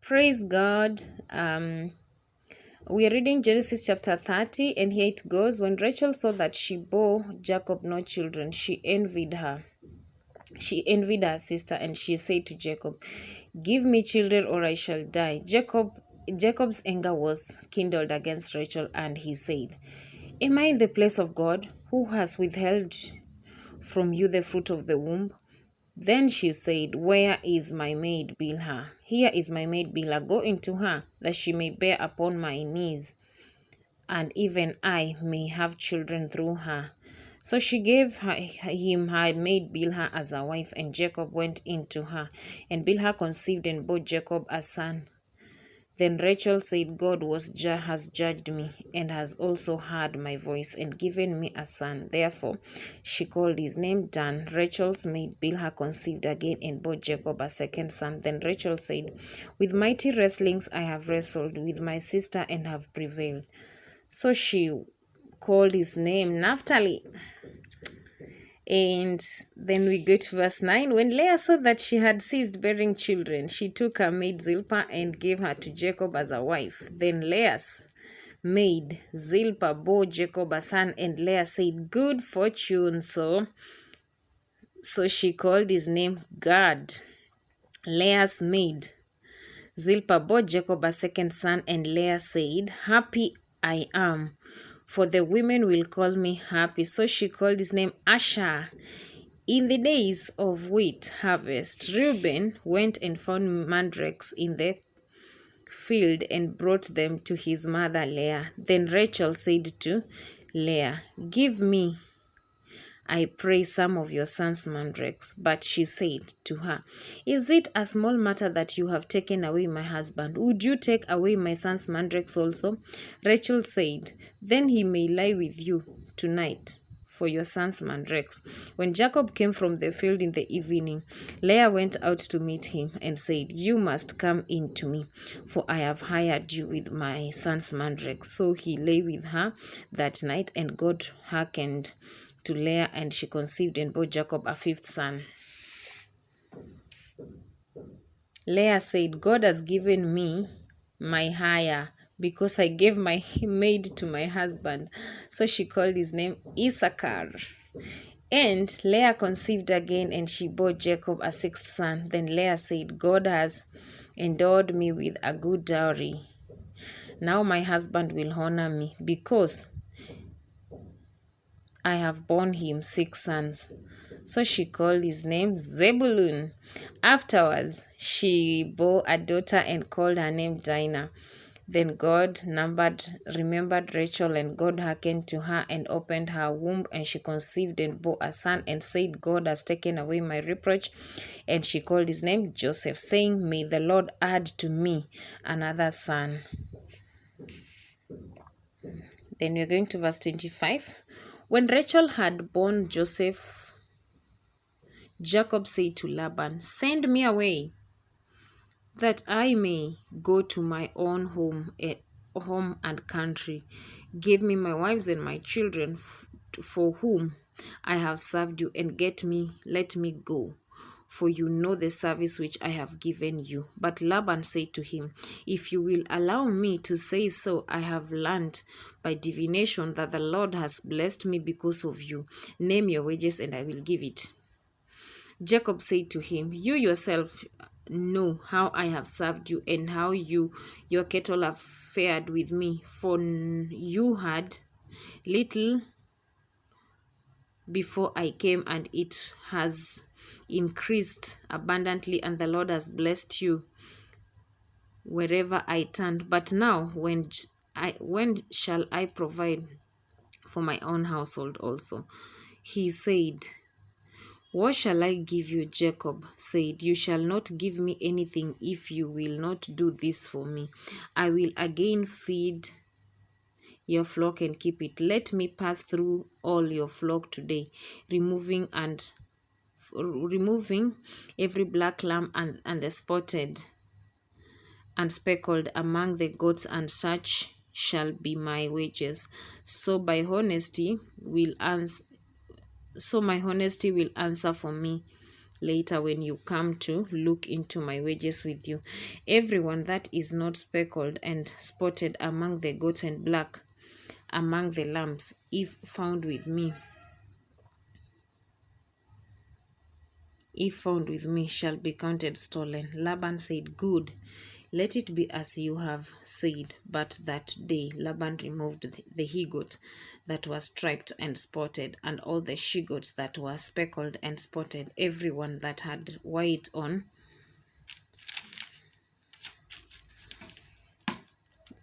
Praise God. We are reading Genesis chapter 30, and here it goes. When Rachel saw that she bore Jacob no children, she envied her. She envied her sister, and she said to Jacob, "Give me children, or I shall die." Jacob's anger was kindled against Rachel, and he said, "Am I in the place of God, who has withheld from you the fruit of the womb?" Then she said, "Where is my maid Bilhah? Here is my maid Bilhah. Go into her, that she may bear upon my knees, and even I may have children through her." So she gave him her maid Bilhah as a wife, and Jacob went into her. And Bilhah conceived and bore Jacob a son. Then Rachel said, "God has judged me, and has also heard my voice, and given me a son." Therefore she called his name Dan. Rachel's maid Bilhah conceived again and bore Jacob a second son. Then Rachel said, "With mighty wrestlings I have wrestled with my sister and have prevailed." So she called his name Naphtali. And then we go to verse 9. When Leah saw that she had ceased bearing children, she took her maid Zilpah and gave her to Jacob as a wife. Then Leah's maid Zilpah bore Jacob a son, and Leah said, "Good fortune." So she called his name Gad. Leah's maid Zilpah bore Jacob a second son, and Leah said, "Happy I am, for the women will call me happy." So she called his name Asher. In the days of wheat harvest, Reuben went and found mandrakes in the field and brought them to his mother Leah. Then Rachel said to Leah, "Give me, I pray, some of your son's mandrakes." But she said to her, "Is it a small matter that you have taken away my husband? Would you take away my son's mandrakes also?" Rachel said, "Then he may lie with you tonight for your son's mandrakes." When Jacob came from the field in the evening, Leah went out to meet him and said, "You must come in to me, for I have hired you with my son's mandrakes." So he lay with her that night, and God hearkened to Leah, and she conceived and bore Jacob a fifth son. Leah said, "God has given me my hire, because I gave my maid to my husband." So she called his name Issachar. And Leah conceived again, and she bore Jacob a sixth son. Then Leah said, "God has endowed me with a good dowry. Now my husband will honor me, because I have borne him six sons." So she called his name Zebulun. Afterwards, she bore a daughter and called her name Dinah. Then God remembered Rachel, and God hearkened to her and opened her womb, and she conceived and bore a son, and said, "God has taken away my reproach." And she called his name Joseph, saying, "May the Lord add to me another son." Then we're going to verse 25. When Rachel had borne Joseph, Jacob said to Laban, "Send me away, that I may go to my own home and country. Give me my wives and my children, for whom I have served you, and let me go, for you know the service which I have given you." But Laban said to him, "If you will allow me to say so, I have learned by divination that the Lord has blessed me because of you. Name your wages, and I will give it." Jacob said to him, "You yourself know how I have served you, and how your cattle have fared with me, for you had little before I came, and it has increased abundantly, and the Lord has blessed you wherever I turned. But now when shall I provide for my own household also?" He said, "What shall I give you?" Jacob said, "You shall not give me anything if you will not do this for me. I will again feed your flock and keep it. Let me pass through all your flock today, removing every black lamb and the spotted and speckled among the goats, and such shall be my wages. So my honesty will answer for me. later when you come to look into my wages with you. Everyone that is not speckled and spotted among the goats and black among the lambs, if found with me, shall be counted stolen. Laban said, Good, let it be as you have said. But that day Laban removed the he-goat that was striped and spotted, and all the she-goats that were speckled and spotted, every one that had white on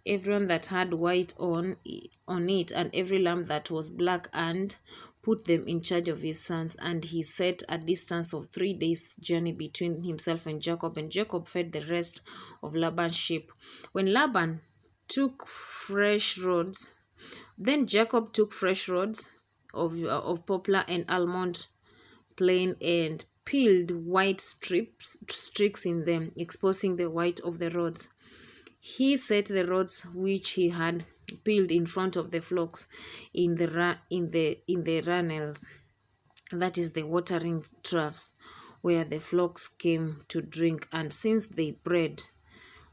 it, and every lamb that was black, and put them in charge of his sons. And he set a distance of 3 days' journey between himself and Jacob fed the rest of Laban's sheep. When Laban took fresh rods, then Jacob took fresh rods of poplar and almond plain and peeled white streaks in them, exposing the white of the rods. He set the rods which he had peeled in front of the flocks in the runnels, that is the watering troughs, where the flocks came to drink. And since they bred,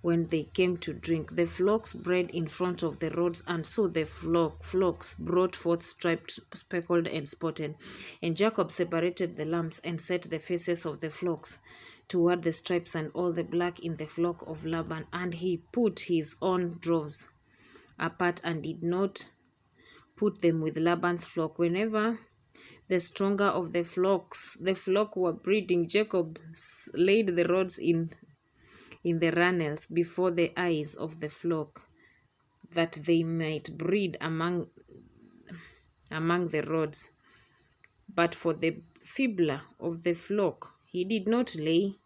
when they came to drink, the flocks bred in front of the rods, and so the flocks brought forth striped, speckled, and spotted. And Jacob separated the lambs and set the faces of the flocks toward the stripes and all the black in the flock of Laban. And he put his own droves apart and did not put them with Laban's flock. Whenever the stronger of the flock were breeding, Jacob laid the rods in the runnels before the eyes of the flock, that they might breed among the rods. But for the feebler of the flock he did not lay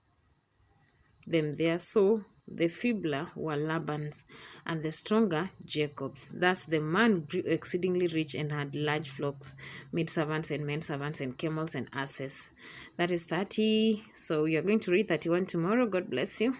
them there. So the feebler were Laban's, and the stronger Jacob's. Thus the man grew exceedingly rich and had large flocks, maid servants and men servants and camels and asses. That is 30. So we are going to read 31 tomorrow. God bless you.